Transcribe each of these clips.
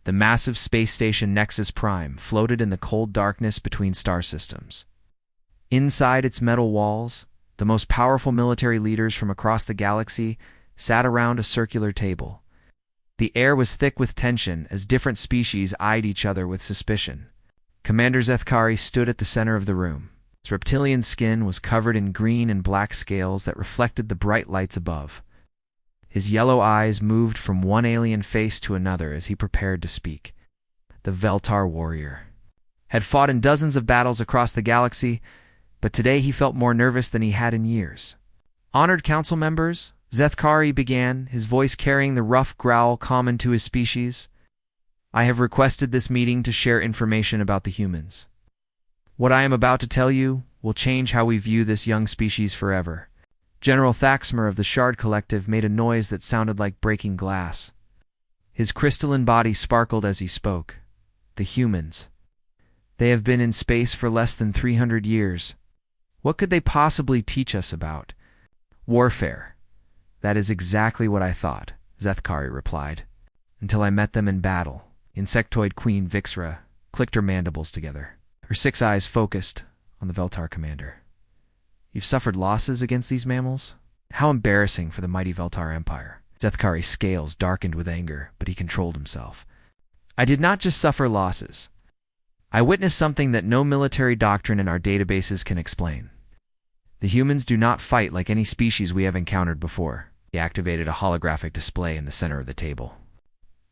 The massive space station Nexus Prime floated in the cold darkness between star systems. Inside its metal walls, the most powerful military leaders from across the galaxy sat around a circular table. The air was thick with tension as different species eyed each other with suspicion. Commander Zethkari stood at the center of the room. His reptilian skin was covered in green and black scales that reflected the bright lights above. His yellow eyes moved from one alien face to another as he prepared to speak. The Veltar warrior had fought in dozens of battles across the galaxy, but today he felt more nervous than he had in years. Honored council members, Zethkari began, his voice carrying the rough growl common to his species. I have requested this meeting to share information about the humans. What I am about to tell you will change how we view this young species forever. General Thaxmer of the Shard Collective made a noise that sounded like breaking glass. His crystalline body sparkled as he spoke. The humans. They have been in space for less than 300 years. What could they possibly teach us about warfare? That is exactly what I thought, Zethkari replied. Until I met them in battle. Insectoid Queen Vixra clicked her mandibles together. Her 6 eyes focused on the Veltar commander. You've suffered losses against these mammals? How embarrassing for the mighty Veltar Empire. Zethkari's scales darkened with anger, but he controlled himself. I did not just suffer losses. I witnessed something that no military doctrine in our databases can explain. The humans do not fight like any species we have encountered before. He activated a holographic display in the center of the table.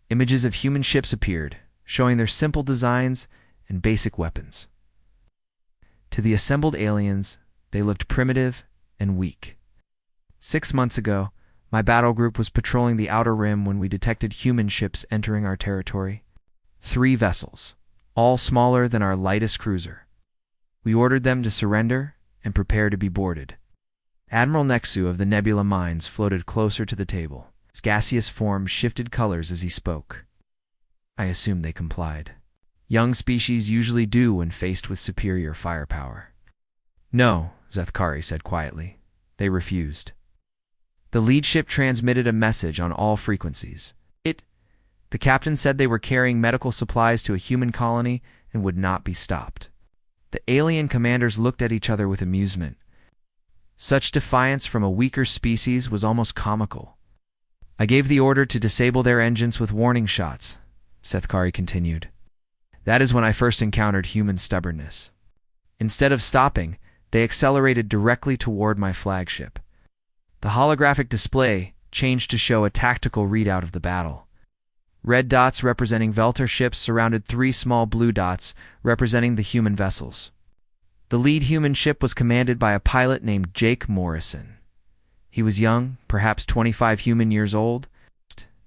Images of human ships appeared, showing their simple designs and basic weapons. To the assembled aliens, they looked primitive and weak. 6 months ago, my battle group was patrolling the Outer Rim when we detected human ships entering our territory. 3 vessels, all smaller than our lightest cruiser. We ordered them to surrender and prepare to be boarded. Admiral Nexu of the Nebula Mines floated closer to the table. His gaseous form shifted colors as he spoke. I assumed they complied. Young species usually do when faced with superior firepower. No, Zethkari said quietly. They refused. The lead ship transmitted a message on all frequencies. The captain said they were carrying medical supplies to a human colony and would not be stopped. The alien commanders looked at each other with amusement. Such defiance from a weaker species was almost comical. I gave the order to disable their engines with warning shots, Zethkari continued. That is when I first encountered human stubbornness. Instead of stopping, they accelerated directly toward my flagship. The holographic display changed to show a tactical readout of the battle. Red dots representing Veltar ships surrounded 3 small blue dots representing the human vessels. The lead human ship was commanded by a pilot named Jake Morrison. He was young, perhaps 25 human years old.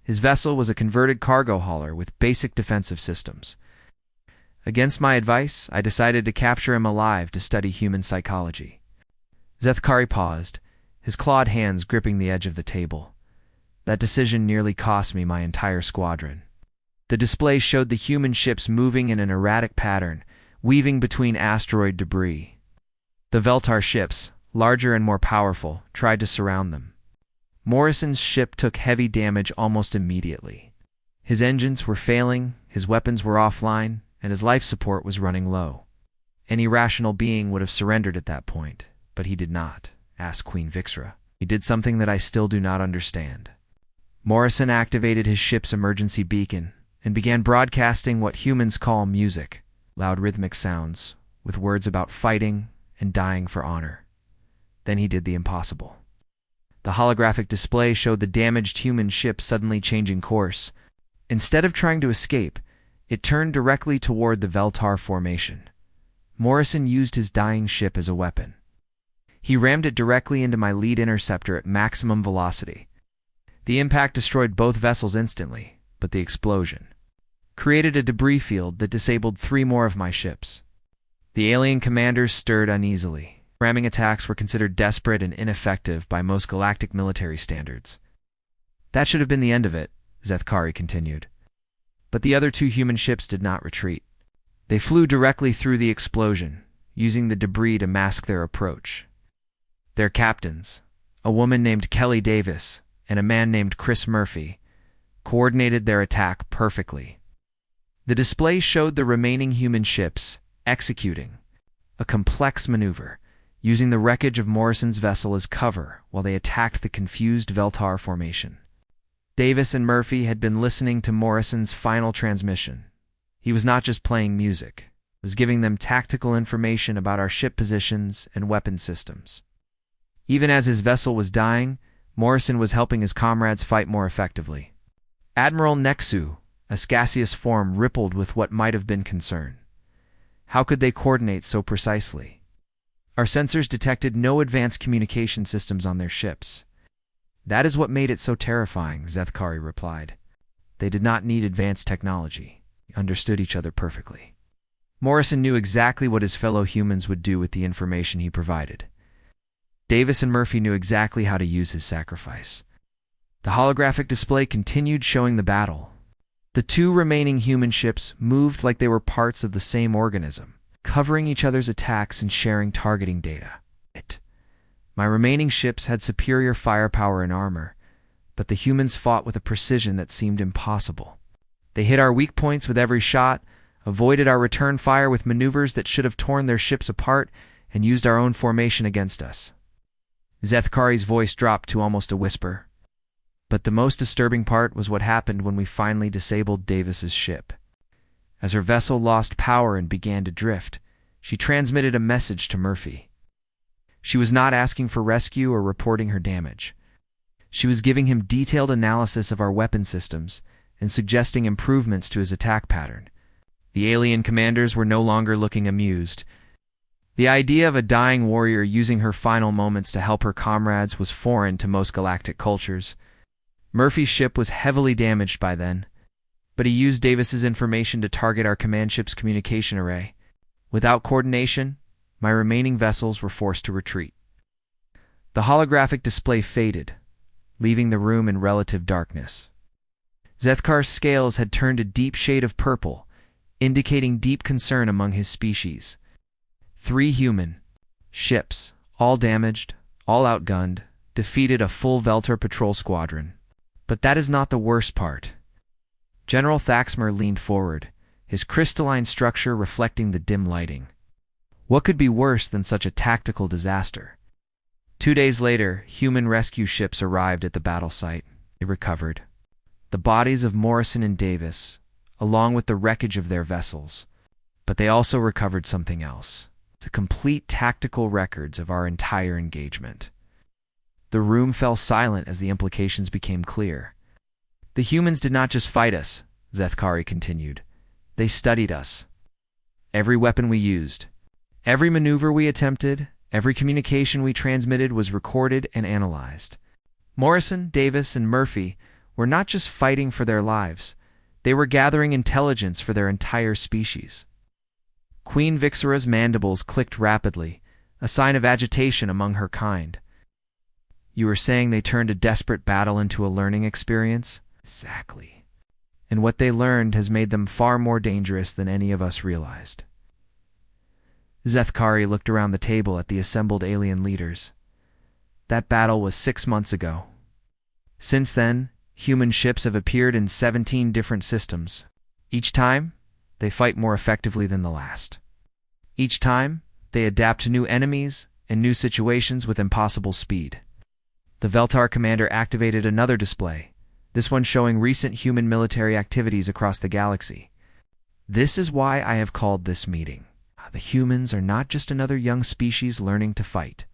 His vessel was a converted cargo hauler with basic defensive systems. Against my advice, I decided to capture him alive to study human psychology. Zethkari paused, his clawed hands gripping the edge of the table. That decision nearly cost me my entire squadron. The display showed the human ships moving in an erratic pattern, weaving between asteroid debris. The Veltar ships, larger and more powerful, tried to surround them. Morrison's ship took heavy damage almost immediately. His engines were failing, his weapons were offline, and his life support was running low. Any rational being would have surrendered at that point, but he did not, asked Queen Vixra. He did something that I still do not understand. Morrison activated his ship's emergency beacon and began broadcasting what humans call music, loud rhythmic sounds, with words about fighting and dying for honor. Then he did the impossible. The holographic display showed the damaged human ship suddenly changing course. Instead of trying to escape, it turned directly toward the Veltar formation. Morrison used his dying ship as a weapon. He rammed it directly into my lead interceptor at maximum velocity. The impact destroyed both vessels instantly, but the explosion created a debris field that disabled 3 more of my ships. The alien commanders stirred uneasily. Ramming attacks were considered desperate and ineffective by most galactic military standards. That should have been the end of it, Zethkari continued. But the other 2 human ships did not retreat. They flew directly through the explosion, using the debris to mask their approach. Their captains, a woman named Kelly Davis and a man named Chris Murphy, coordinated their attack perfectly. The display showed the remaining human ships executing a complex maneuver, using the wreckage of Morrison's vessel as cover while they attacked the confused Veltar formation. Davis and Murphy had been listening to Morrison's final transmission. He was not just playing music, he was giving them tactical information about our ship positions and weapon systems. Even as his vessel was dying, Morrison was helping his comrades fight more effectively. Admiral Nexu, a gaseous form, rippled with what might have been concern. How could they coordinate so precisely? Our sensors detected no advanced communication systems on their ships. That is what made it so terrifying, Zethkari replied. They did not need advanced technology. They understood each other perfectly. Morrison knew exactly what his fellow humans would do with the information he provided. Davis and Murphy knew exactly how to use his sacrifice. The holographic display continued showing the battle. The two remaining human ships moved like they were parts of the same organism, covering each other's attacks and sharing targeting data. My remaining ships had superior firepower and armor, but the humans fought with a precision that seemed impossible. They hit our weak points with every shot, avoided our return fire with maneuvers that should have torn their ships apart, and used our own formation against us. Zethkari's voice dropped to almost a whisper. But the most disturbing part was what happened when we finally disabled Davis's ship. As her vessel lost power and began to drift, she transmitted a message to Murphy. She was not asking for rescue or reporting her damage. She was giving him detailed analysis of our weapon systems and suggesting improvements to his attack pattern. The alien commanders were no longer looking amused. The idea of a dying warrior using her final moments to help her comrades was foreign to most galactic cultures. Murphy's ship was heavily damaged by then, but he used Davis's information to target our command ship's communication array. Without coordination, my remaining vessels were forced to retreat. The holographic display faded, leaving the room in relative darkness. Zethkar's scales had turned a deep shade of purple, indicating deep concern among his species. 3 human ships, all damaged, all outgunned, defeated a full Veltar patrol squadron. But that is not the worst part. General Thaxmer leaned forward, his crystalline structure reflecting the dim lighting. What could be worse than such a tactical disaster? 2 days later, human rescue ships arrived at the battle site. They recovered the bodies of Morrison and Davis, along with the wreckage of their vessels. But they also recovered something else: the complete tactical records of our entire engagement. The room fell silent as the implications became clear. The humans did not just fight us, Zethkari continued. They studied us. Every weapon we used, every maneuver we attempted, every communication we transmitted was recorded and analyzed. Morrison, Davis, and Murphy were not just fighting for their lives. They were gathering intelligence for their entire species. Queen Vixara's mandibles clicked rapidly, a sign of agitation among her kind. You were saying they turned a desperate battle into a learning experience? Exactly. And what they learned has made them far more dangerous than any of us realized. Zethkari looked around the table at the assembled alien leaders. That battle was 6 months ago. Since then, human ships have appeared in 17 different systems. Each time, they fight more effectively than the last. Each time, they adapt to new enemies and new situations with impossible speed. The Veltar commander activated another display, this one showing recent human military activities across the galaxy. This is why I have called this meeting. The humans are not just another young species learning to fight.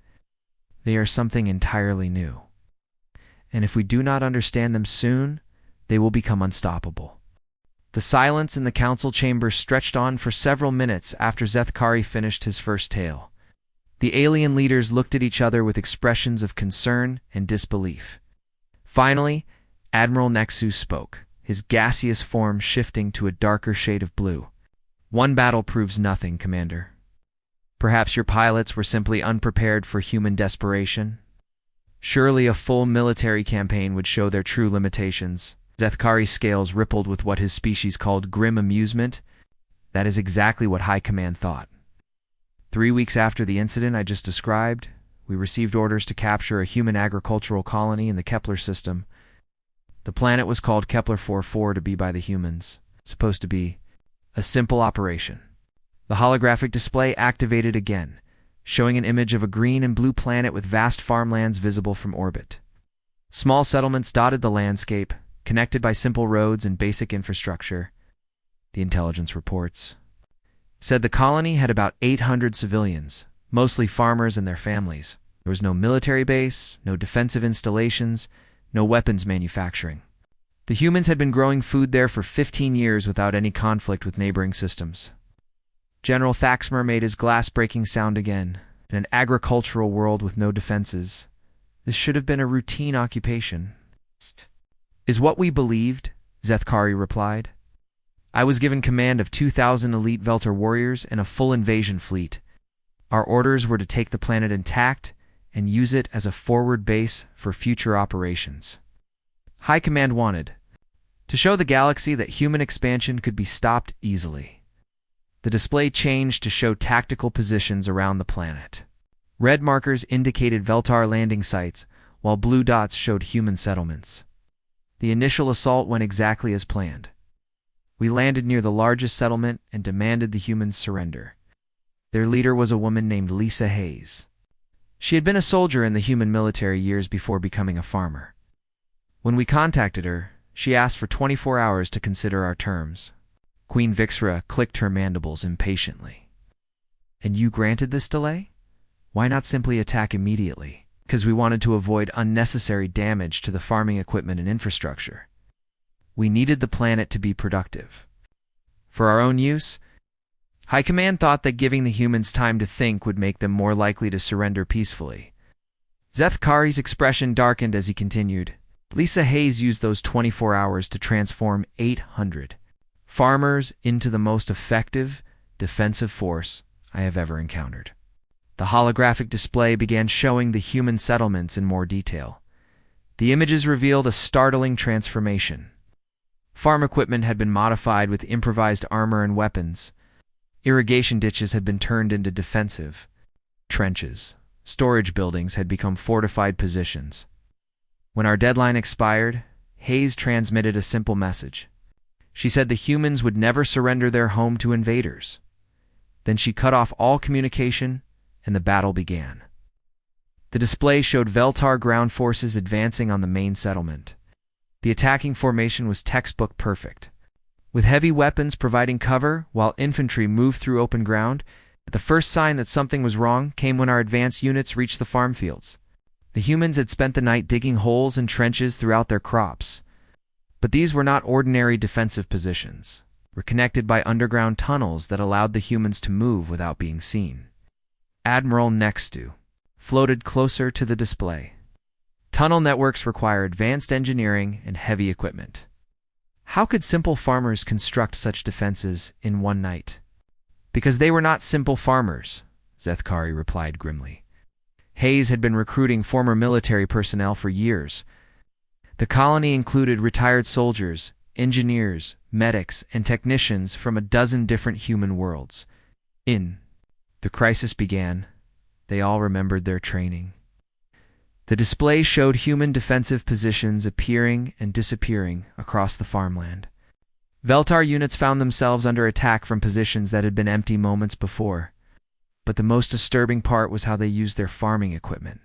They are something entirely new. And if we do not understand them soon, they will become unstoppable. The silence in the council chamber stretched on for several minutes after Zethkari finished his first tale. The alien leaders looked at each other with expressions of concern and disbelief. Finally, Admiral Nexu spoke, his gaseous form shifting to a darker shade of blue. One battle proves nothing, Commander. Perhaps your pilots were simply unprepared for human desperation. Surely a full military campaign would show their true limitations. Zethkari's scales rippled with what his species called grim amusement. That is exactly what High Command thought. 3 weeks after the incident I just described, we received orders to capture a human agricultural colony in the Kepler system. The planet was called Kepler 44 to be by the humans. It's supposed to be A simple operation. The holographic display activated again, showing an image of a green and blue planet with vast farmlands visible from orbit. Small settlements dotted the landscape, connected by simple roads and basic infrastructure. The intelligence reports said the colony had about 800 civilians, mostly farmers and their families. There was no military base, no defensive installations, no weapons manufacturing. The humans had been growing food there for 15 years without any conflict with neighboring systems. General Thaxmer made his glass-breaking sound again. In an agricultural world with no defenses, this should have been a routine occupation. Is what we believed, Zethkari replied. I was given command of 2,000 elite Veltar warriors and a full invasion fleet. Our orders were to take the planet intact and use it as a forward base for future operations. High Command wanted to show the galaxy that human expansion could be stopped easily. The display changed to show tactical positions around the planet. Red markers indicated Veltar landing sites, while blue dots showed human settlements. The initial assault went exactly as planned. We landed near the largest settlement and demanded the humans surrender. Their leader was a woman named Lisa Hayes. She had been a soldier in the human military years before becoming a farmer. When we contacted her, she asked for 24 hours to consider our terms. Queen Vixra clicked her mandibles impatiently. And you granted this delay? Why not simply attack immediately? Because we wanted to avoid unnecessary damage to the farming equipment and infrastructure. We needed the planet to be productive. For our own use, High Command thought that giving the humans time to think would make them more likely to surrender peacefully. Zethkari's expression darkened as he continued. Lisa Hayes used those 24 hours to transform 800 farmers into the most effective defensive force I have ever encountered. The holographic display began showing the human settlements in more detail. The images revealed a startling transformation. Farm equipment had been modified with improvised armor and weapons. Irrigation ditches had been turned into defensive trenches. Storage buildings had become fortified positions. When our deadline expired, Hayes transmitted a simple message. She said the humans would never surrender their home to invaders. Then she cut off all communication, and the battle began. The display showed Veltar ground forces advancing on the main settlement. The attacking formation was textbook perfect, with heavy weapons providing cover while infantry moved through open ground. The first sign that something was wrong came when our advance units reached the farm fields. The humans had spent the night digging holes and trenches throughout their crops. But these were not ordinary defensive positions. They were connected by underground tunnels that allowed the humans to move without being seen. Admiral Nextu floated closer to the display. Tunnel networks require advanced engineering and heavy equipment. How could simple farmers construct such defenses in one night? Because they were not simple farmers, Zethkari replied grimly. Hayes had been recruiting former military personnel for years. The colony included retired soldiers, engineers, medics, and technicians from a dozen different human worlds. The crisis began. They all remembered their training. The display showed human defensive positions appearing and disappearing across the farmland. Veltar units found themselves under attack from positions that had been empty moments before. But the most disturbing part was how they used their farming equipment.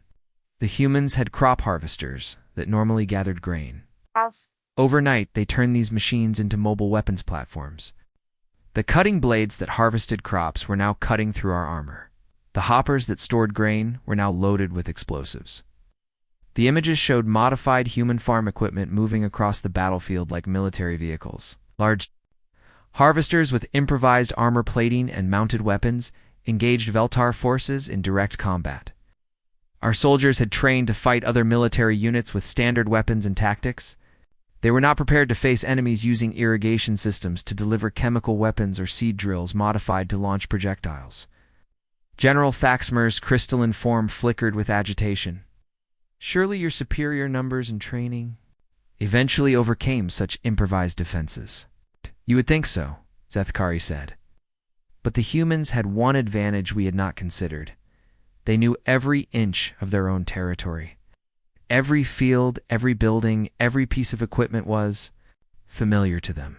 The humans had crop harvesters that normally gathered grain. Overnight, they turned these machines into mobile weapons platforms. The cutting blades that harvested crops were now cutting through our armor. The hoppers that stored grain were now loaded with explosives. The images showed modified human farm equipment moving across the battlefield like military vehicles. Large harvesters with improvised armor plating and mounted weapons engaged Veltar forces in direct combat. Our soldiers had trained to fight other military units with standard weapons and tactics. They were not prepared to face enemies using irrigation systems to deliver chemical weapons or seed drills modified to launch projectiles. General Thaxmer's crystalline form flickered with agitation. Surely your superior numbers and training eventually overcame such improvised defenses. You would think so, Zethkari said. But the humans had one advantage we had not considered. They knew every inch of their own territory. Every field, every building, every piece of equipment was familiar to them.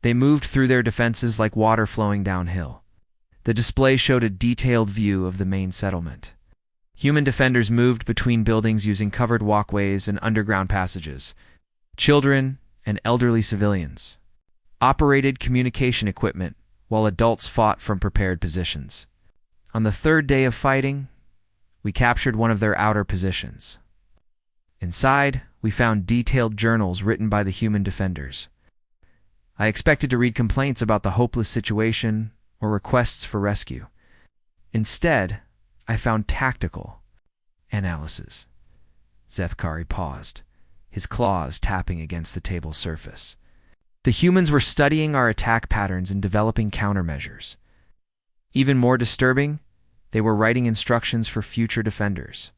They moved through their defenses like water flowing downhill. The display showed a detailed view of the main settlement. Human defenders moved between buildings using covered walkways and underground passages. Children and elderly civilians operated communication equipment, while adults fought from prepared positions. On the third day of fighting, we captured one of their outer positions. Inside, we found detailed journals written by the human defenders. I expected to read complaints about the hopeless situation or requests for rescue. Instead, I found tactical analysis. Zethkari paused, his claws tapping against the table's surface. The humans were studying our attack patterns and developing countermeasures. Even more disturbing, they were writing instructions for future defenders.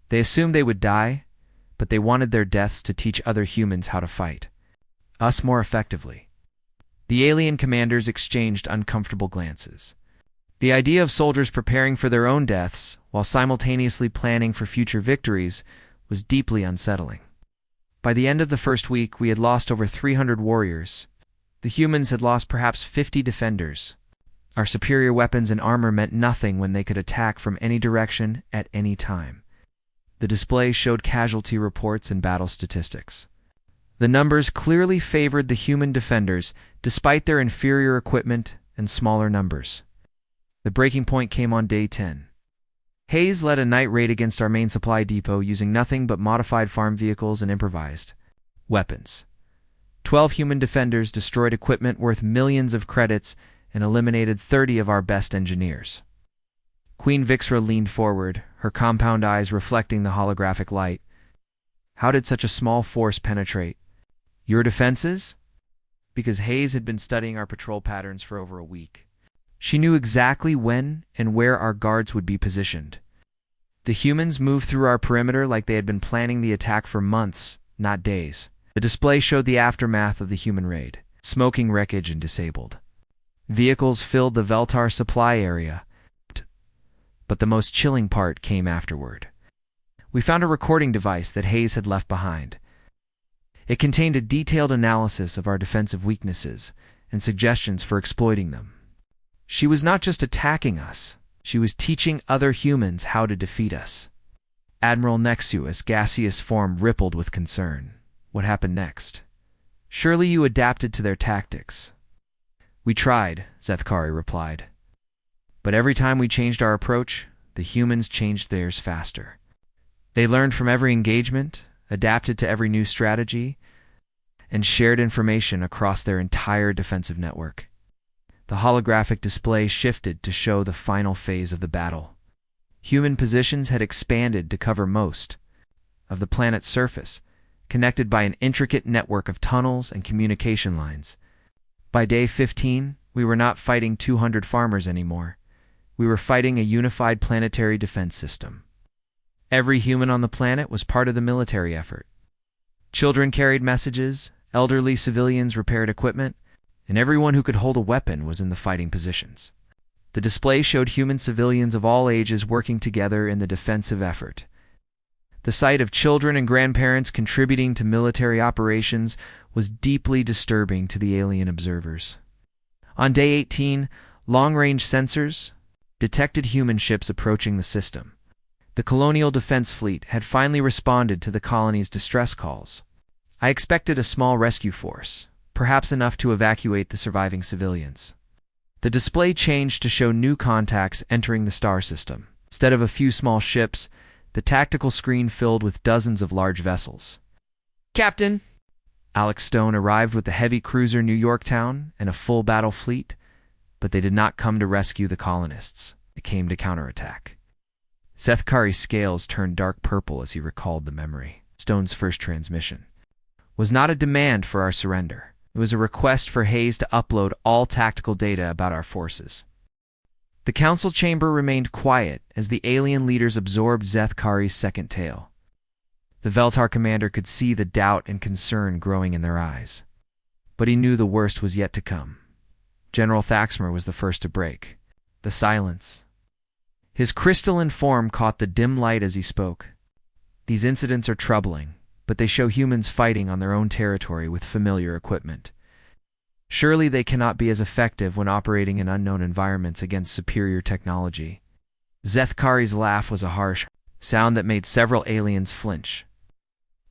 They assumed they would die, but they wanted their deaths to teach other humans how to fight us more effectively. The alien commanders exchanged uncomfortable glances. The idea of soldiers preparing for their own deaths while simultaneously planning for future victories was deeply unsettling. By the end of the first week, we had lost over 300 warriors. The humans had lost perhaps 50 defenders. Our superior weapons and armor meant nothing when they could attack from any direction at any time. The display showed casualty reports and battle statistics. The numbers clearly favored the human defenders, despite their inferior equipment and smaller numbers. The breaking point came on day 10. Hayes led a night raid against our main supply depot using nothing but modified farm vehicles and improvised weapons. 12 human defenders destroyed equipment worth millions of credits and eliminated 30 of our best engineers. Queen Vixra leaned forward, her compound eyes reflecting the holographic light. How did such a small force penetrate your defenses? Because Hayes had been studying our patrol patterns for over a week. She knew exactly when and where our guards would be positioned. The humans moved through our perimeter like they had been planning the attack for months, not days. The display showed the aftermath of the human raid: smoking wreckage and disabled vehicles filled the Veltar supply area. But the most chilling part came afterward. We found a recording device that Hayes had left behind. It contained a detailed analysis of our defensive weaknesses and suggestions for exploiting them. She was not just attacking us, she was teaching other humans how to defeat us. Admiral Nexu's gaseous form rippled with concern. What happened next? Surely you adapted to their tactics. We tried, Zethkari replied. But every time we changed our approach, the humans changed theirs faster. They learned from every engagement, adapted to every new strategy, and shared information across their entire defensive network. The holographic display shifted to show the final phase of the battle. Human positions had expanded to cover most of the planet's surface, connected by an intricate network of tunnels and communication lines. By day 15, we were not fighting 200 farmers anymore. We were fighting a unified planetary defense system. Every human on the planet was part of the military effort. Children carried messages, elderly civilians repaired equipment, and everyone who could hold a weapon was in the fighting positions. The display showed human civilians of all ages working together in the defensive effort. The sight of children and grandparents contributing to military operations was deeply disturbing to the alien observers. On day 18, long-range sensors detected human ships approaching the system. The Colonial Defense Fleet had finally responded to the colony's distress calls. I expected a small rescue force, perhaps enough to evacuate the surviving civilians. The display changed to show new contacts entering the star system. Instead of a few small ships, the tactical screen filled with dozens of large vessels. Captain! Alex Stone arrived with the heavy cruiser New Yorktown and a full battle fleet, but they did not come to rescue the colonists. They came to counterattack. Zethkari's scales turned dark purple as he recalled the memory. Stone's first transmission was not a demand for our surrender. It was a request for Hayes to upload all tactical data about our forces. The council chamber remained quiet as the alien leaders absorbed Zethkari's second tale. The Veltar commander could see the doubt and concern growing in their eyes. But he knew the worst was yet to come. General Thaxmer was the first to break. The silence. His crystalline form caught the dim light as he spoke. These incidents are troubling, but they show humans fighting on their own territory with familiar equipment. Surely they cannot be as effective when operating in unknown environments against superior technology. Zethkari's laugh was a harsh sound that made several aliens flinch.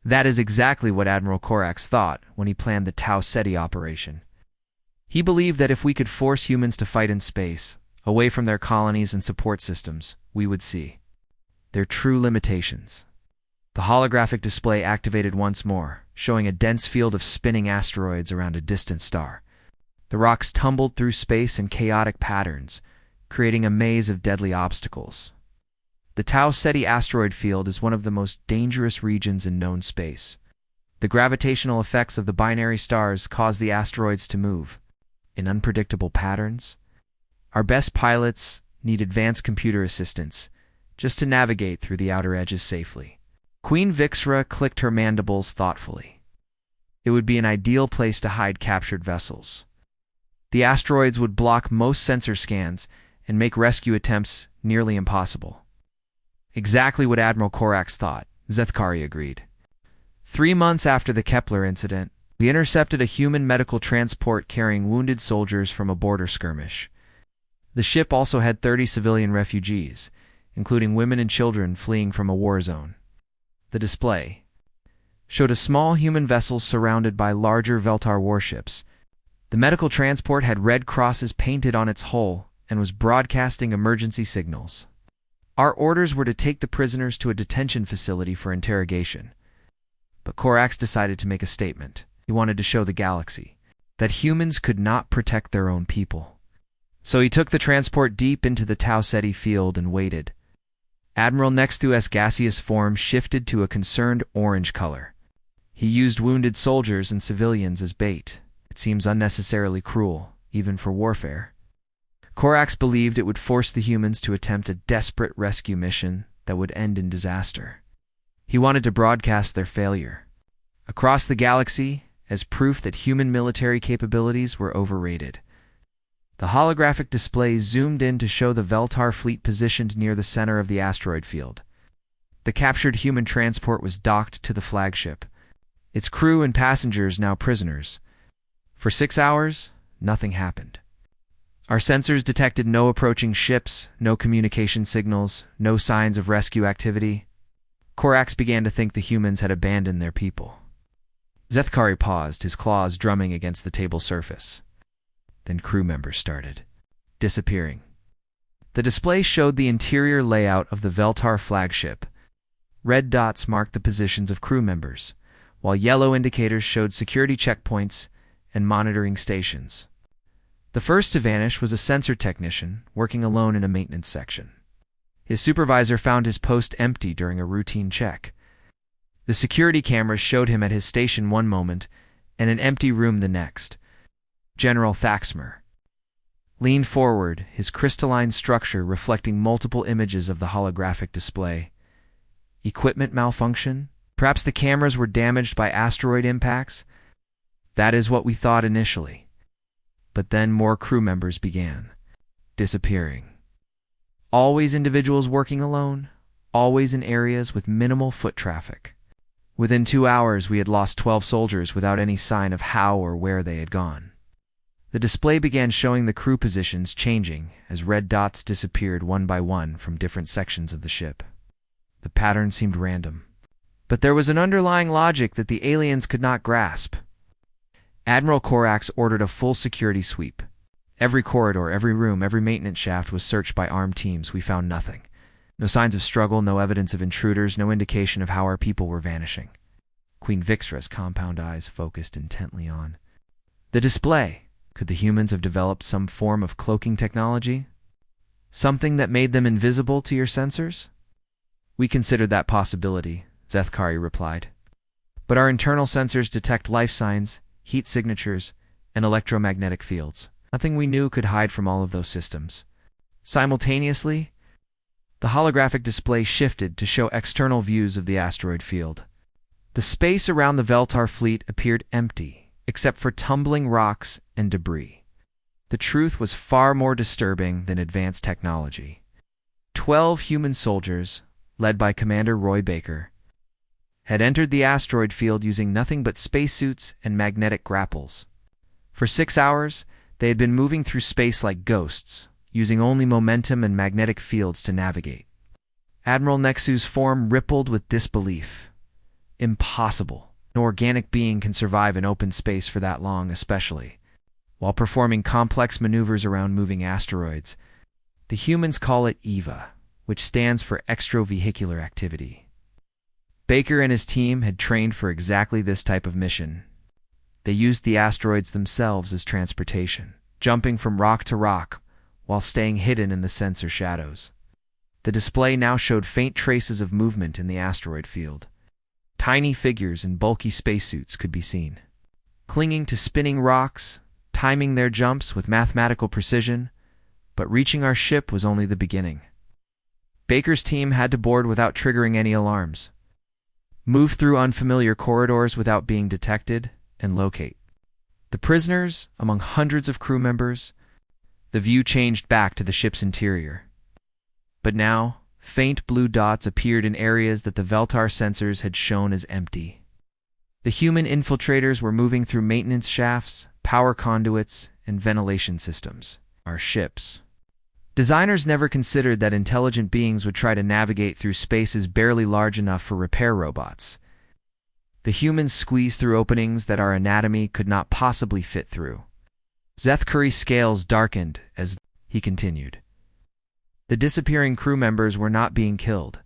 That is exactly what Admiral Corax thought when he planned the Tau Ceti operation. He believed that if we could force humans to fight in space, away from their colonies and support systems, we would see their true limitations. The holographic display activated once more, showing a dense field of spinning asteroids around a distant star. The rocks tumbled through space in chaotic patterns, creating a maze of deadly obstacles. The Tau Ceti asteroid field is one of the most dangerous regions in known space. The gravitational effects of the binary stars cause the asteroids to move in unpredictable patterns. Our best pilots need advanced computer assistance just to navigate through the outer edges safely. Queen Vixra clicked her mandibles thoughtfully. It would be an ideal place to hide captured vessels. The asteroids would block most sensor scans and make rescue attempts nearly impossible. Exactly what Admiral Corax thought, Zethkari agreed. 3 months after the Kepler incident, we intercepted a human medical transport carrying wounded soldiers from a border skirmish. The ship also had 30 civilian refugees, including women and children fleeing from a war zone. The display showed a small human vessel surrounded by larger Veltar warships. The medical transport had red crosses painted on its hull and was broadcasting emergency signals. Our orders were to take the prisoners to a detention facility for interrogation. But Corax decided to make a statement. He wanted to show the galaxy that humans could not protect their own people. So he took the transport deep into the Tau Ceti field and waited. Admiral Nexthu's gaseous form shifted to a concerned orange color. He used wounded soldiers and civilians as bait. It seems unnecessarily cruel, even for warfare. Corax believed it would force the humans to attempt a desperate rescue mission that would end in disaster. He wanted to broadcast their failure across the galaxy as proof that human military capabilities were overrated. The holographic display zoomed in to show the Veltar fleet positioned near the center of the asteroid field. The captured human transport was docked to the flagship, its crew and passengers now prisoners. For 6 hours, nothing happened. Our sensors detected no approaching ships, no communication signals, no signs of rescue activity. Corax began to think the humans had abandoned their people. Zethkari paused, his claws drumming against the table surface. Then crew members started disappearing. The display showed the interior layout of the Veltar flagship. Red dots marked the positions of crew members, while yellow indicators showed security checkpoints and monitoring stations. The first to vanish was a sensor technician working alone in a maintenance section. His supervisor found his post empty during a routine check. The security cameras showed him at his station one moment and an empty room the next. General Thaxmer leaned forward, his crystalline structure reflecting multiple images of the holographic display. Equipment malfunction? Perhaps the cameras were damaged by asteroid impacts? That is what we thought initially. But then more crew members began disappearing. Always individuals working alone, always in areas with minimal foot traffic. Within 2 hours, we had lost 12 soldiers without any sign of how or where they had gone. The display began showing the crew positions changing as red dots disappeared one by one from different sections of the ship. The pattern seemed random, but there was an underlying logic that the aliens could not grasp. Admiral Corax ordered a full security sweep. Every corridor, every room, every maintenance shaft was searched by armed teams. We found nothing. No signs of struggle, no evidence of intruders, no indication of how our people were vanishing. Queen Vixra's compound eyes focused intently on the display. Could the humans have developed some form of cloaking technology? Something that made them invisible to your sensors? We considered that possibility, Zethkari replied. But our internal sensors detect life signs, heat signatures, and electromagnetic fields. Nothing we knew could hide from all of those systems. Simultaneously, the holographic display shifted to show external views of the asteroid field. The space around the Veltar fleet appeared empty, except for tumbling rocks and debris. The truth was far more disturbing than advanced technology. 12 human soldiers, led by Commander Roy Baker, had entered the asteroid field using nothing but spacesuits and magnetic grapples. For 6 hours, they had been moving through space like ghosts, using only momentum and magnetic fields to navigate. Admiral Nexu's form rippled with disbelief. Impossible. No organic being can survive in open space for that long, especially while performing complex maneuvers around moving asteroids. The humans call it EVA, which stands for extravehicular activity. Baker and his team had trained for exactly this type of mission. They used the asteroids themselves as transportation, jumping from rock to rock while staying hidden in the sensor shadows. The display now showed faint traces of movement in the asteroid field. Tiny figures in bulky spacesuits could be seen, clinging to spinning rocks, timing their jumps with mathematical precision, but reaching our ship was only the beginning. Baker's team had to board without triggering any alarms, move through unfamiliar corridors without being detected, and locate the prisoners among hundreds of crew members. The view changed back to the ship's interior. But now, faint blue dots appeared in areas that the Veltar sensors had shown as empty. The human infiltrators were moving through maintenance shafts, power conduits, and ventilation systems. Our ships. Designers never considered that intelligent beings would try to navigate through spaces barely large enough for repair robots. The humans squeezed through openings that our anatomy could not possibly fit through. Zeth Curry's scales darkened as he continued. The disappearing crew members were not being killed.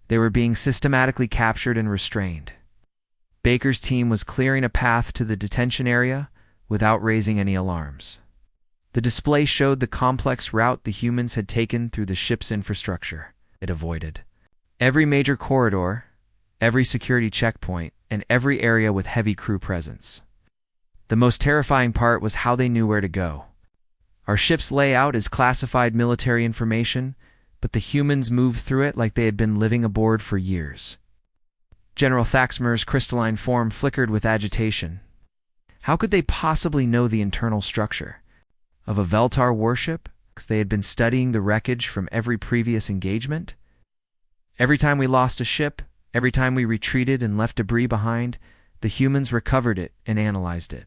They were being systematically captured and restrained. Baker's team was clearing a path to the detention area without raising any alarms. The display showed the complex route the humans had taken through the ship's infrastructure. It avoided every major corridor, every security checkpoint, and every area with heavy crew presence. The most terrifying part was how they knew where to go. Our ship's layout is classified military information, but the humans moved through it like they had been living aboard for years. General Thaxmer's crystalline form flickered with agitation. How could they possibly know the internal structure of a Veltar warship? Because they had been studying the wreckage from every previous engagement. Every time we lost a ship, every time we retreated and left debris behind, the humans recovered it and analyzed it.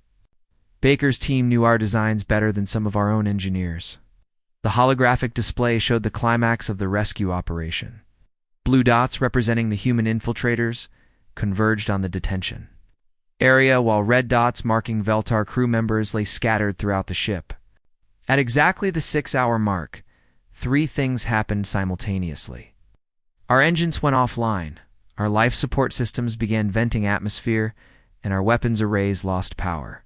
Baker's team knew our designs better than some of our own engineers. The holographic display showed the climax of the rescue operation. Blue dots representing the human infiltrators converged on the detention area, while red dots marking Veltar crew members lay scattered throughout the ship. At exactly the 6-hour mark, 3 things happened simultaneously. Our engines went offline, our life support systems began venting atmosphere, and our weapons arrays lost power.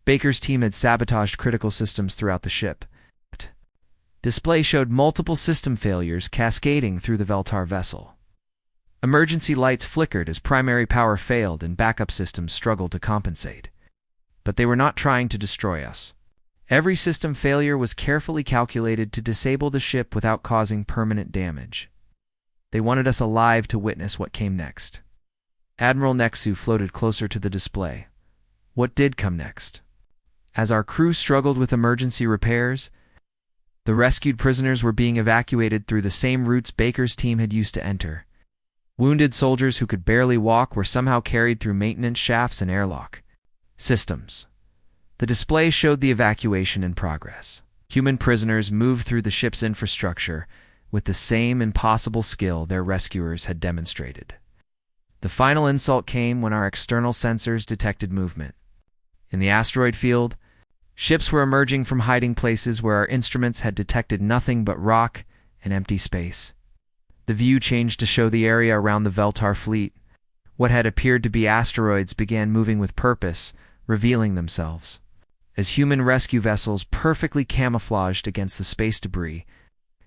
Baker's team had sabotaged critical systems throughout the ship. Display showed multiple system failures cascading through the Veltar vessel. Emergency lights flickered as primary power failed and backup systems struggled to compensate. But they were not trying to destroy us. Every system failure was carefully calculated to disable the ship without causing permanent damage. They wanted us alive to witness what came next. Admiral Nexu floated closer to the display. What did come next? As our crew struggled with emergency repairs, the rescued prisoners were being evacuated through the same routes Baker's team had used to enter. Wounded soldiers who could barely walk were somehow carried through maintenance shafts and airlock systems. The display showed the evacuation in progress. Human prisoners moved through the ship's infrastructure with the same impossible skill their rescuers had demonstrated. The final insult came when our external sensors detected movement. In the asteroid field, ships were emerging from hiding places where our instruments had detected nothing but rock and empty space. The view changed to show the area around the Veltar fleet. What had appeared to be asteroids began moving with purpose, revealing themselves as human rescue vessels perfectly camouflaged against the space debris.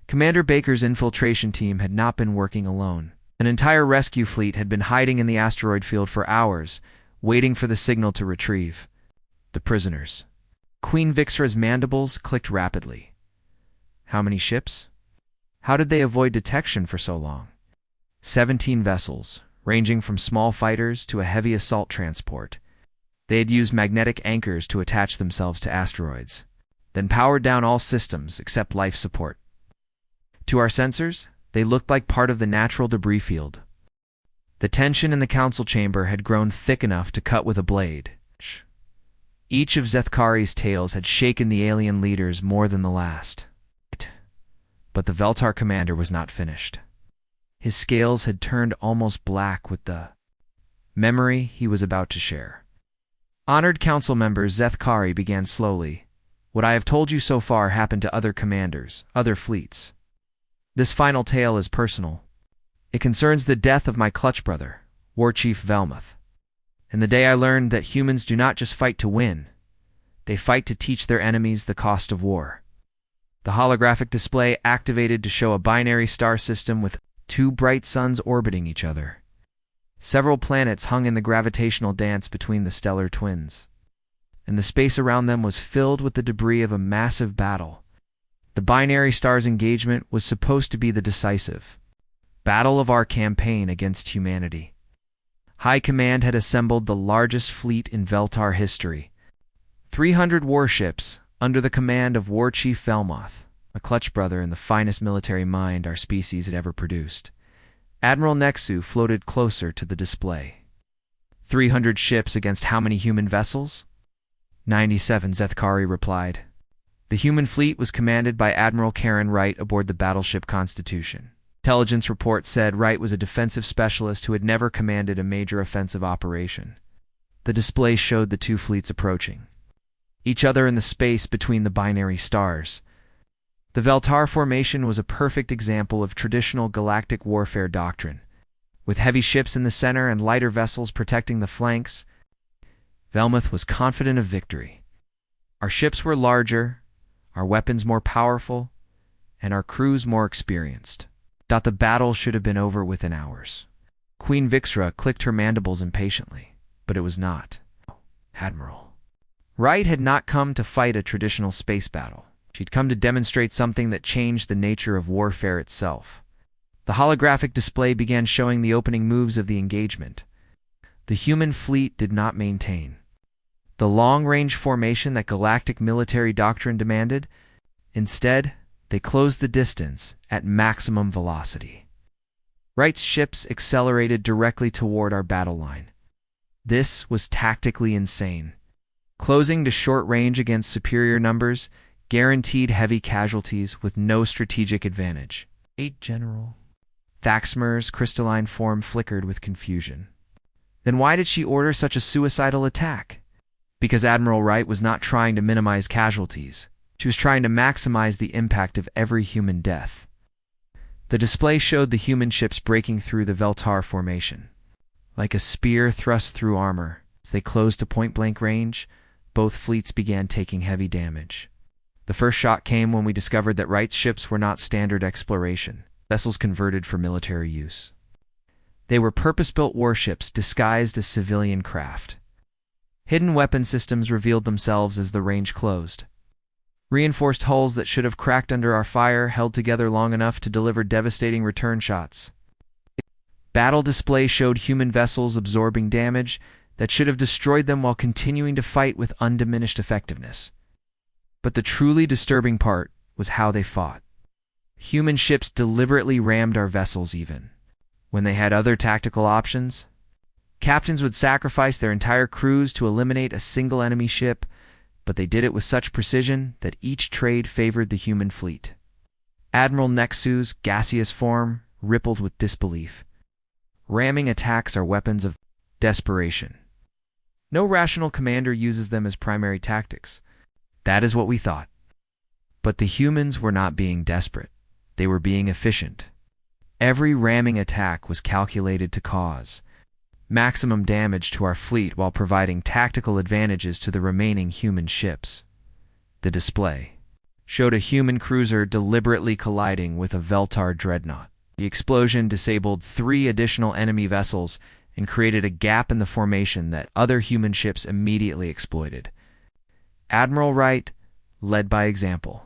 Commander Baker's infiltration team had not been working alone. An entire rescue fleet had been hiding in the asteroid field for hours, waiting for the signal to retrieve the prisoners. Queen Vixra's mandibles clicked rapidly. How many ships? How did they avoid detection for so long? 17 vessels, ranging from small fighters to a heavy assault transport. They had used magnetic anchors to attach themselves to asteroids, then powered down all systems except life support. To our sensors, they looked like part of the natural debris field. The tension in the council chamber had grown thick enough to cut with a blade. Each of Zethkari's tales had shaken the alien leaders more than the last. But the Veltar commander was not finished. His scales had turned almost black with the memory he was about to share. Honored council member Zethkari began slowly. What I have told you so far happened to other commanders, other fleets. This final tale is personal. It concerns the death of my clutch brother, War Chief Velmuth, and the day I learned that humans do not just fight to win, they fight to teach their enemies the cost of war. The holographic display activated to show a binary star system with 2 bright suns orbiting each other. Several planets hung in the gravitational dance between the stellar twins, and the space around them was filled with the debris of a massive battle. The binary stars' engagement was supposed to be the decisive battle of our campaign against humanity. High Command had assembled the largest fleet in Veltar history, 300 warships under the command of War Chief Velmuth, a clutch brother and the finest military mind our species had ever produced. Admiral Nexu floated closer to the display. 300 ships against how many human vessels? 97, Zethkari replied. The human fleet was commanded by Admiral Karen Wright aboard the battleship Constitution. Intelligence reports said Wright was a defensive specialist who had never commanded a major offensive operation. The display showed the 2 fleets approaching each other in the space between the binary stars. The Veltar formation was a perfect example of traditional galactic warfare doctrine, with heavy ships in the center and lighter vessels protecting the flanks. Velmuth was confident of victory. Our ships were larger, our weapons more powerful, and our crews more experienced. The battle should have been over within hours. Queen Vixra clicked her mandibles impatiently, but it was not. Admiral Wright had not come to fight a traditional space battle. She'd come to demonstrate something that changed the nature of warfare itself. The holographic display began showing the opening moves of the engagement. The human fleet did not maintain the long-range formation that galactic military doctrine demanded. Instead, they closed the distance at maximum velocity. Wright's ships accelerated directly toward our battle line. This was tactically insane. Closing to short range against superior numbers guaranteed heavy casualties with no strategic advantage. 8 General. Thaxmer's crystalline form flickered with confusion. Then why did she order such a suicidal attack? Because Admiral Wright was not trying to minimize casualties. She was trying to maximize the impact of every human death. The display showed the human ships breaking through the Veltar formation. Like a spear thrust through armor, as they closed to point-blank range, both fleets began taking heavy damage. The first shot came when we discovered that Wright's ships were not standard exploration, vessels converted for military use. They were purpose-built warships disguised as civilian craft. Hidden weapon systems revealed themselves as the range closed. Reinforced hulls that should have cracked under our fire held together long enough to deliver devastating return shots. Battle display showed human vessels absorbing damage that should have destroyed them while continuing to fight with undiminished effectiveness. But the truly disturbing part was how they fought. Human ships deliberately rammed our vessels even when they had other tactical options. Captains would sacrifice their entire crews to eliminate a single enemy ship, but they did it with such precision that each trade favored the human fleet. Admiral Nexu's gaseous form rippled with disbelief. Ramming attacks are weapons of desperation. No rational commander uses them as primary tactics. That is what we thought. But the humans were not being desperate. They were being efficient. Every ramming attack was calculated to cause maximum damage to our fleet while providing tactical advantages to the remaining human ships. The display showed a human cruiser deliberately colliding with a Veltar dreadnought. The explosion disabled 3 additional enemy vessels and created a gap in the formation that other human ships immediately exploited. Admiral Wright led by example.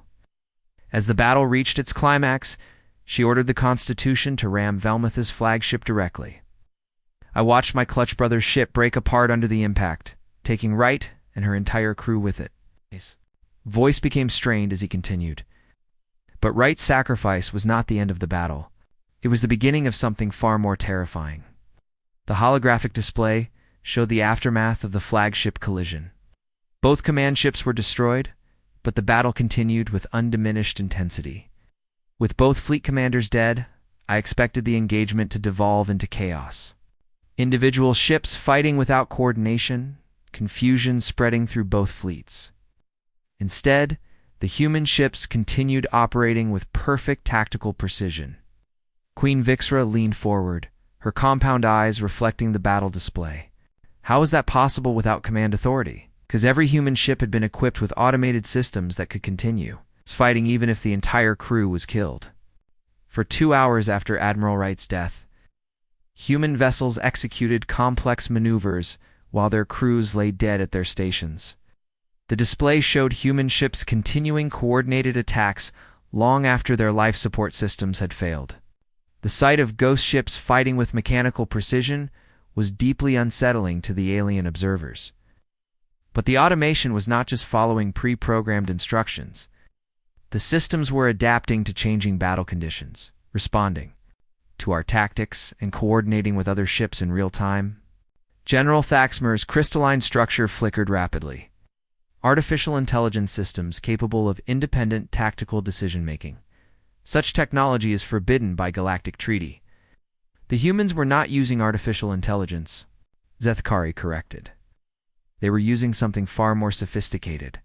As the battle reached its climax, she ordered the Constitution to ram Velmuth's flagship directly. I watched my clutch brother's ship break apart under the impact, taking Wright and her entire crew with it. His voice became strained as he continued. But Wright's sacrifice was not the end of the battle. It was the beginning of something far more terrifying. The holographic display showed the aftermath of the flagship collision. Both command ships were destroyed, but the battle continued with undiminished intensity. With both fleet commanders dead, I expected the engagement to devolve into chaos. Individual ships fighting without coordination, confusion spreading through both fleets. Instead, the human ships continued operating with perfect tactical precision. Queen Vixra leaned forward, her compound eyes reflecting the battle display. How was that possible without command authority? Because every human ship had been equipped with automated systems that could continue fighting even if the entire crew was killed. For 2 hours after Admiral Wright's death, human vessels executed complex maneuvers while their crews lay dead at their stations. The display showed human ships continuing coordinated attacks long after their life support systems had failed. The sight of ghost ships fighting with mechanical precision was deeply unsettling to the alien observers. But the automation was not just following pre-programmed instructions. The systems were adapting to changing battle conditions, responding to our tactics, and coordinating with other ships in real time. General Thaxmer's crystalline structure flickered rapidly. Artificial intelligence systems capable of independent tactical decision-making. Such technology is forbidden by galactic treaty. The humans were not using artificial intelligence, Zethkari corrected. They were using something far more sophisticated.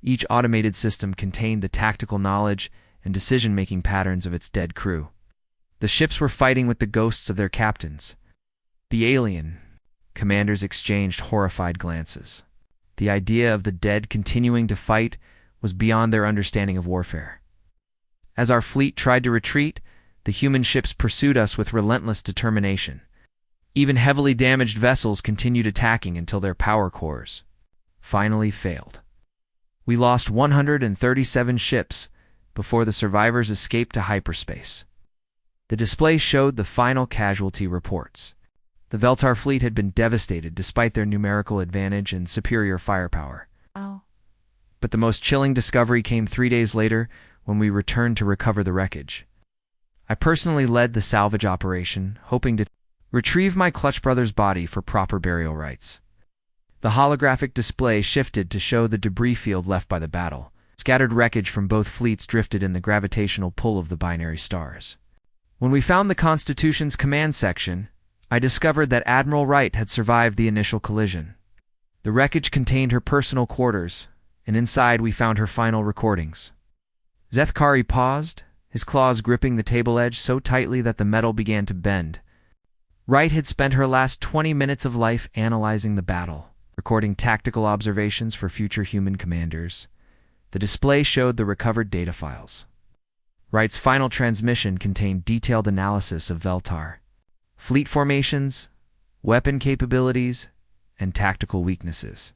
Each automated system contained the tactical knowledge and decision-making patterns of its dead crew. The ships were fighting with the ghosts of their captains. The alien commanders exchanged horrified glances. The idea of the dead continuing to fight was beyond their understanding of warfare. As our fleet tried to retreat, the human ships pursued us with relentless determination. Even heavily damaged vessels continued attacking until their power cores finally failed. We lost 137 ships before the survivors escaped to hyperspace. The display showed the final casualty reports. The Veltar fleet had been devastated despite their numerical advantage and superior firepower. But the most chilling discovery came 3 days later when we returned to recover the wreckage. I personally led the salvage operation, hoping to retrieve my Clutch brother's body for proper burial rites. The holographic display shifted to show the debris field left by the battle. Scattered wreckage from both fleets drifted in the gravitational pull of the binary stars. When we found the Constitution's command section, I discovered that Admiral Wright had survived the initial collision. The wreckage contained her personal quarters, and inside we found her final recordings. Zethkari paused, his claws gripping the table edge so tightly that the metal began to bend. Wright had spent her last 20 minutes of life analyzing the battle, recording tactical observations for future human commanders. The display showed the recovered data files. Wright's final transmission contained detailed analysis of Veltar, fleet formations, weapon capabilities, and tactical weaknesses.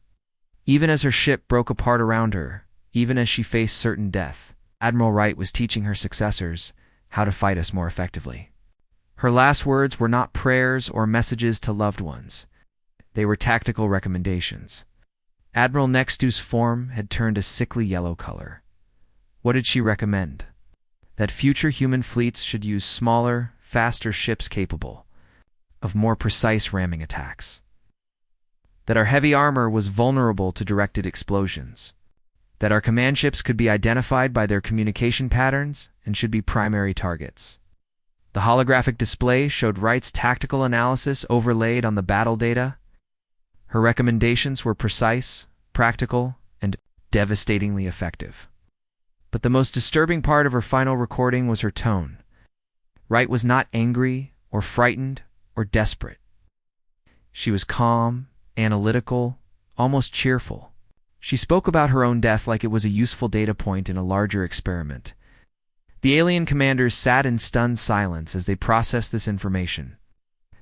Even as her ship broke apart around her, even as she faced certain death, Admiral Wright was teaching her successors how to fight us more effectively. Her last words were not prayers or messages to loved ones. They were tactical recommendations. Admiral Nextu's form had turned a sickly yellow color. What did she recommend? That future human fleets should use smaller, faster ships capable of more precise ramming attacks. That our heavy armor was vulnerable to directed explosions. That our command ships could be identified by their communication patterns and should be primary targets. The holographic display showed Wright's tactical analysis overlaid on the battle data. Her recommendations were precise, practical, and devastatingly effective. But the most disturbing part of her final recording was her tone. Wright was not angry, or frightened, or desperate. She was calm, analytical, almost cheerful. She spoke about her own death like it was a useful data point in a larger experiment. The alien commanders sat in stunned silence as they processed this information.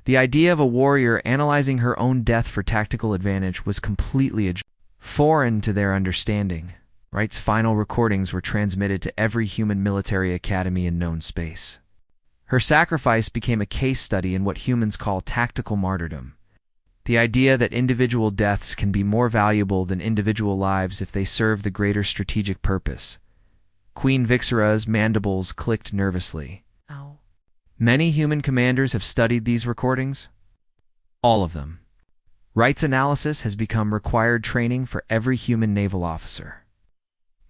The idea of a warrior analyzing her own death for tactical advantage was completely foreign to their understanding. Wright's final recordings were transmitted to every human military academy in known space. Her sacrifice became a case study in what humans call tactical martyrdom. The idea that individual deaths can be more valuable than individual lives if they serve the greater strategic purpose. Queen Vixra's mandibles clicked nervously. Many human commanders have studied these recordings. All of them. Rights analysis has become required training for every human naval officer.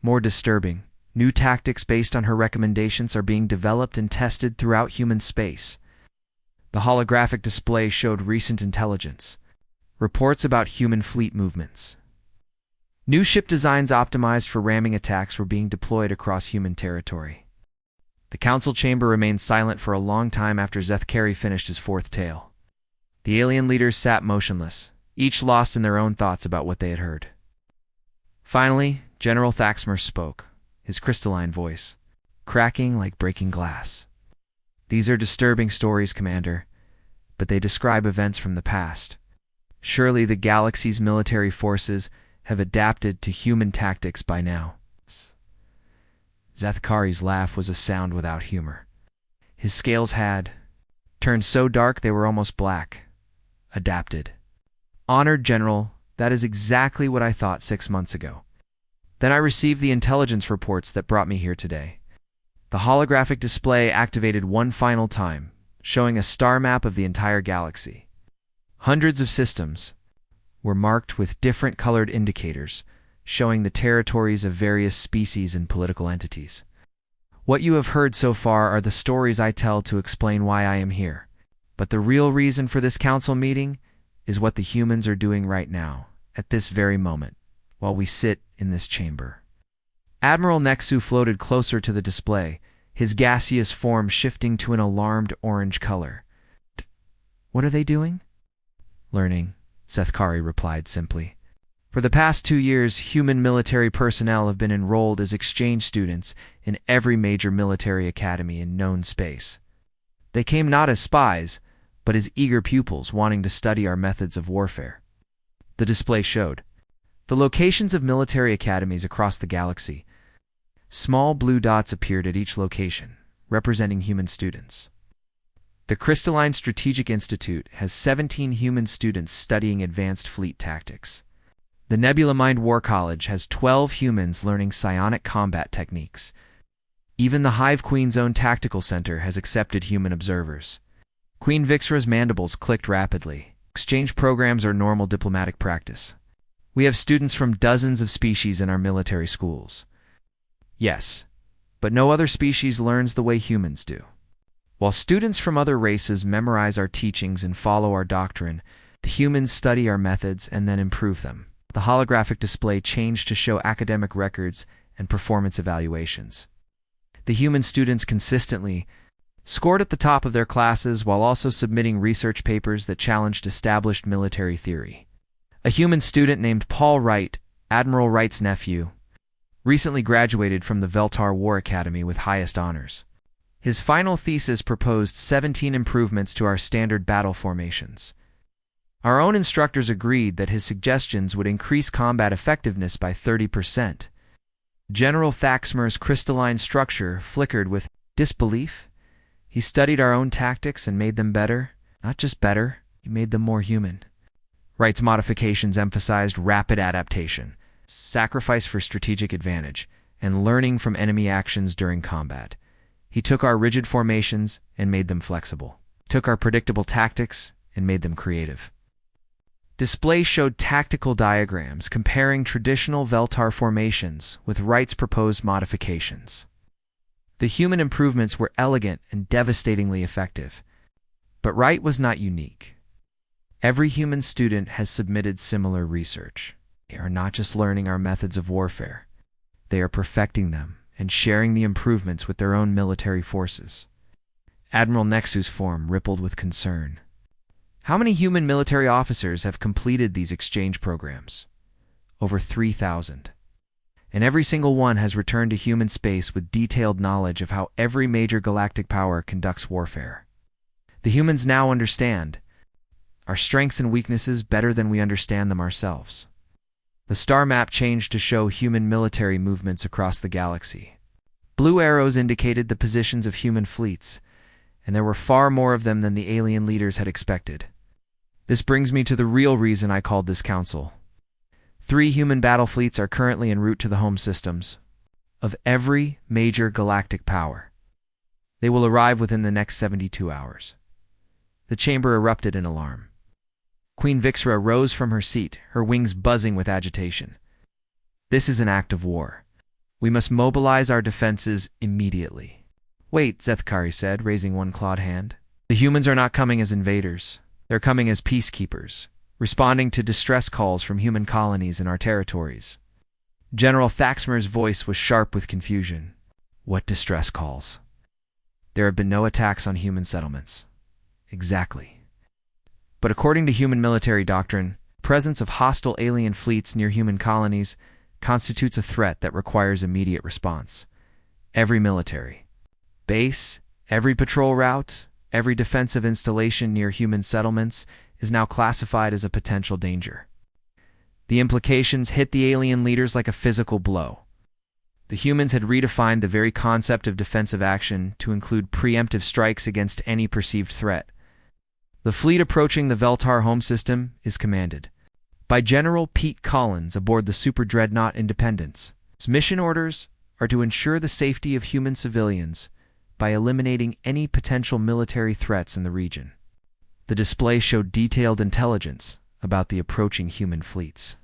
More disturbing, new tactics based on her recommendations are being developed and tested throughout human space. The holographic display showed recent intelligence, reports about human fleet movements. New ship designs optimized for ramming attacks were being deployed across human territory. The council chamber remained silent for a long time after Zethkari finished his fourth tale. The alien leaders sat motionless, each lost in their own thoughts about what they had heard. Finally, General Thaxmer spoke, his crystalline voice cracking like breaking glass. "These are disturbing stories, Commander, but they describe events from the past. Surely the galaxy's military forces have adapted to human tactics by now." Zethkari's laugh was a sound without humor. His scales had turned so dark they were almost black. Adapted. "Honored General, that is exactly what I thought 6 months ago. Then I received the intelligence reports that brought me here today. The holographic display activated one final time, showing a star map of the entire galaxy. Hundreds of systems were marked with different colored indicators, showing the territories of various species and political entities. What you have heard so far are the stories I tell to explain why I am here. But the real reason for this council meeting is what the humans are doing right now, at this very moment, while we sit in this chamber." Admiral Nexu floated closer to the display, his gaseous form shifting to an alarmed orange color. "What are they doing?" "Learning," Zethkari replied simply. "For the past 2 years, human military personnel have been enrolled as exchange students in every major military academy in known space. They came not as spies, but as eager pupils wanting to study our methods of warfare." The display showed the locations of military academies across the galaxy. Small blue dots appeared at each location, representing human students. The Crystalline Strategic Institute has 17 human students studying advanced fleet tactics. The Nebula Mind War College has 12 humans learning psionic combat techniques. Even the Hive Queen's own tactical center has accepted human observers. Queen Vixra's mandibles clicked rapidly. Exchange programs are normal diplomatic practice. We have students from dozens of species in our military schools. Yes, but no other species learns the way humans do. While students from other races memorize our teachings and follow our doctrine, the humans study our methods and then improve them. The holographic display changed to show academic records and performance evaluations. The human students consistently scored at the top of their classes while also submitting research papers that challenged established military theory. A human student named Paul Wright, Admiral Wright's nephew, recently graduated from the Veltar War Academy with highest honors. His final thesis proposed 17 improvements to our standard battle formations. Our own instructors agreed that his suggestions would increase combat effectiveness by 30%. General Thaxmer's crystalline structure flickered with disbelief. He studied our own tactics and made them better. Not just better, he made them more human. Wright's modifications emphasized rapid adaptation, sacrifice for strategic advantage, and learning from enemy actions during combat. He took our rigid formations and made them flexible. Took our predictable tactics and made them creative. Display showed tactical diagrams comparing traditional Veltar formations with Wright's proposed modifications. The human improvements were elegant and devastatingly effective. But Wright was not unique. Every human student has submitted similar research. They are not just learning our methods of warfare. They are perfecting them and sharing the improvements with their own military forces. Admiral Nexu's form rippled with concern. How many human military officers have completed these exchange programs? Over 3,000. And every single one has returned to human space with detailed knowledge of how every major galactic power conducts warfare. The humans now understand our strengths and weaknesses better than we understand them ourselves. The star map changed to show human military movements across the galaxy. Blue arrows indicated the positions of human fleets, and there were far more of them than the alien leaders had expected. This brings me to the real reason I called this council. 3 human battle fleets are currently en route to the home systems of every major galactic power. They will arrive within the next 72 hours. The chamber erupted in alarm. Queen Vixra rose from her seat, her wings buzzing with agitation. This is an act of war. We must mobilize our defenses immediately. Wait, Zethkari said, raising one clawed hand. The humans are not coming as invaders. They're coming as peacekeepers, responding to distress calls from human colonies in our territories. General Thaxmer's voice was sharp with confusion. What distress calls? There have been no attacks on human settlements. Exactly. But according to human military doctrine, the presence of hostile alien fleets near human colonies constitutes a threat that requires immediate response. Every military base, every patrol route, every defensive installation near human settlements is now classified as a potential danger. The implications hit the alien leaders like a physical blow. The humans had redefined the very concept of defensive action to include preemptive strikes against any perceived threat. The fleet approaching the Veltar home system is commanded by General Pete Collins aboard the Super Dreadnought Independence. Its mission orders are to ensure the safety of human civilians by eliminating any potential military threats in the region. The display showed detailed intelligence about the approaching human fleets.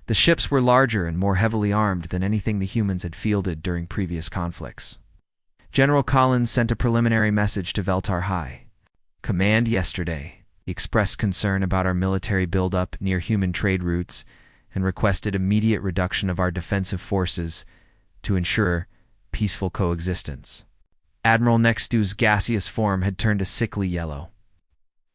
The ships were larger and more heavily armed than anything the humans had fielded during previous conflicts. General Collins sent a preliminary message to Veltar High Command yesterday. He expressed concern about our military buildup near human trade routes and requested immediate reduction of our defensive forces to ensure peaceful coexistence. Admiral Nextu's gaseous form had turned a sickly yellow.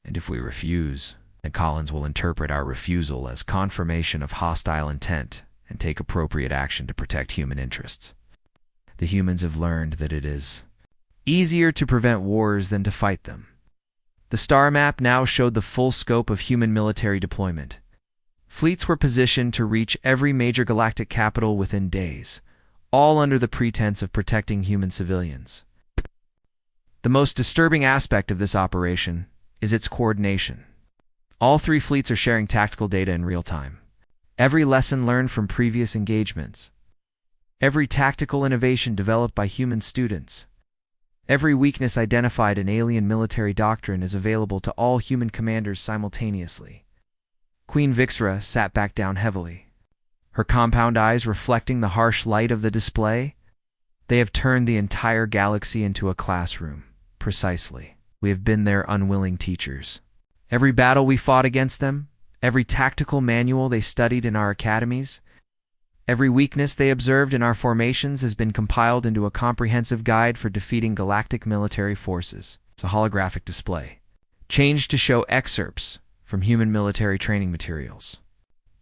And if we refuse, then Collins will interpret our refusal as confirmation of hostile intent and take appropriate action to protect human interests. The humans have learned that it is easier to prevent wars than to fight them. The star map now showed the full scope of human military deployment. Fleets were positioned to reach every major galactic capital within days, all under the pretense of protecting human civilians. The most disturbing aspect of this operation is its coordination. All three fleets are sharing tactical data in real time. Every lesson learned from previous engagements, every tactical innovation developed by human students, every weakness identified in alien military doctrine is available to all human commanders simultaneously. Queen Vixra sat back down heavily, her compound eyes reflecting the harsh light of the display. They have turned the entire galaxy into a classroom. Precisely. We have been their unwilling teachers. Every battle we fought against them, every tactical manual they studied in our academies, every weakness they observed in our formations has been compiled into a comprehensive guide for defeating galactic military forces. It's a holographic display, changed to show excerpts from human military training materials.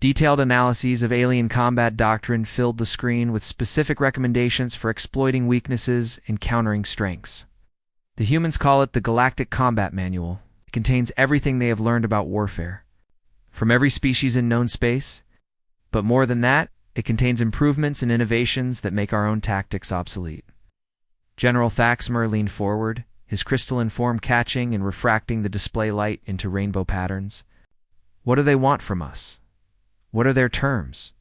Detailed analyses of alien combat doctrine filled the screen with specific recommendations for exploiting weaknesses and countering strengths. The humans call it the Galactic Combat Manual. It contains everything they have learned about warfare, from every species in known space. But more than that, it contains improvements and innovations that make our own tactics obsolete. General Thaxmer leaned forward, his crystalline form catching and refracting the display light into rainbow patterns. What do they want from us? What are their terms?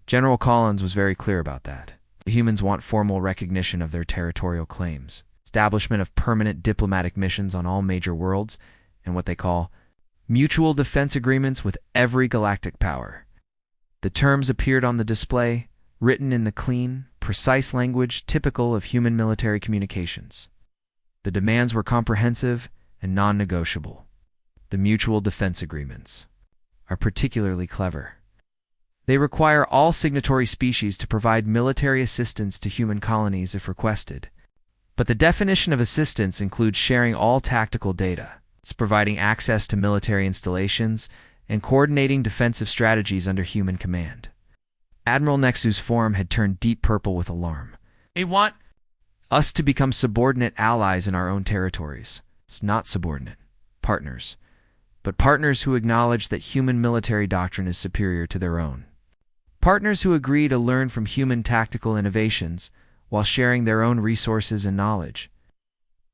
General Collins was very clear about that. The humans want formal recognition of their territorial claims, establishment of permanent diplomatic missions on all major worlds, and what they call mutual defense agreements with every galactic power. The terms appeared on the display, written in the clean, precise language typical of human military communications. The demands were comprehensive and non-negotiable. The mutual defense agreements are particularly clever. They require all signatory species to provide military assistance to human colonies if requested. But the definition of assistance includes sharing all tactical data. It's providing access to military installations and coordinating defensive strategies under human command. Admiral Nexu's form had turned deep purple with alarm. They want us to become subordinate allies in our own territories. It's not subordinate. Partners. But partners who acknowledge that human military doctrine is superior to their own. Partners who agree to learn from human tactical innovations while sharing their own resources and knowledge.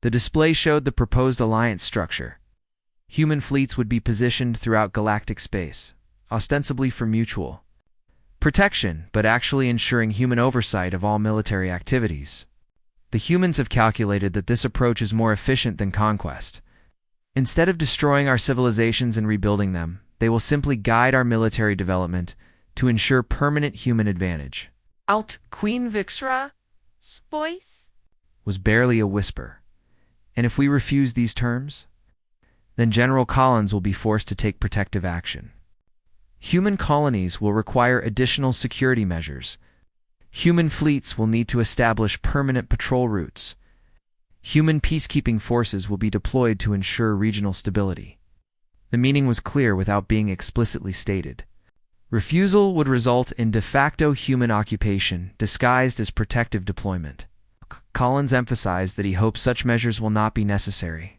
The display showed the proposed alliance structure. Human fleets would be positioned throughout galactic space, ostensibly for mutual protection, but actually ensuring human oversight of all military activities. The humans have calculated that this approach is more efficient than conquest. Instead of destroying our civilizations and rebuilding them, they will simply guide our military development to ensure permanent human advantage. Out Queen Vixra's voice Was barely a whisper. And if we refuse these terms, then General Collins will be forced to take protective action. Human colonies will require additional security measures. Human fleets will need to establish permanent patrol routes. Human peacekeeping forces will be deployed to ensure regional stability. The meaning was clear without being explicitly stated. Refusal would result in de facto human occupation disguised as protective deployment. Collins emphasized that he hopes such measures will not be necessary.